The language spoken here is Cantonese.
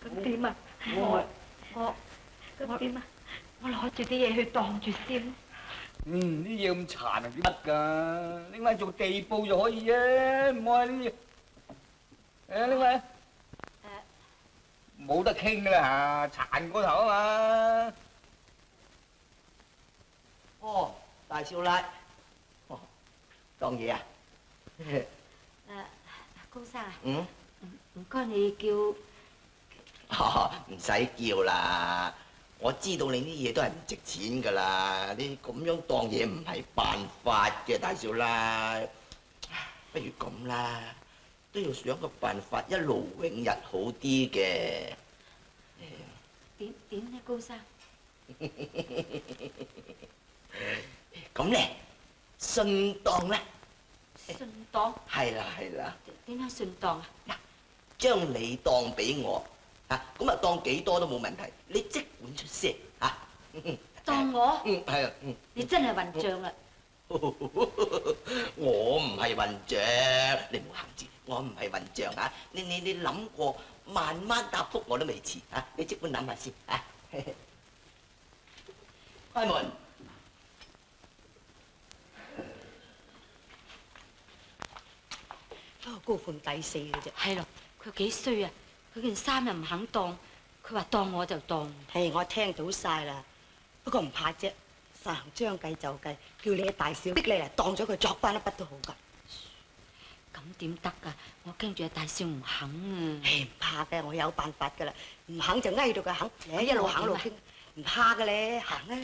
咁點啊？咁點啊？我攞住啲嘢去當住先。啲嘢咁殘啊，點得㗎？拎翻做地鋪就可以啊，唔好呢啲。誒，拎翻。冇得傾㗎啦嚇，殘過頭啊嘛。哦，大少奶，哦，當嘢啊？高生啊。嗯。唔該，你叫。唔使叫啦，我知道你啲嘢都係唔值錢㗎啦，你咁樣當嘢唔係辦法嘅，大少奶。不如咁啦，都要想個辦法，一勞永逸好啲嘅。點呢，高生？咁咧，順當啦。順當？係啦係啦。點樣順當啊？嗱，將你當俾我，咁啊當幾多都冇問題，你即管出聲嚇。當我？係啊。你真係混帳啦！我唔係混帳，你唔好行住，我唔係混帳嚇。你諗過，慢慢答覆我都未遲嚇，你即管諗下先嚇。開門。不過高款抵死嘅啫。係咯，佢幾衰啊！佢件衫又唔肯當，佢話當我就當。係，我聽到晒啦，不過唔怕啫。實行將計就計，叫你大少逼你嚟當咗佢作翻一筆都好㗎。咁點得㗎？我驚住阿大少唔肯啊！唔怕嘅，我有辦法㗎啦。唔肯就翳到佢肯，你一路行一路傾，唔怕嘅咧，行啊！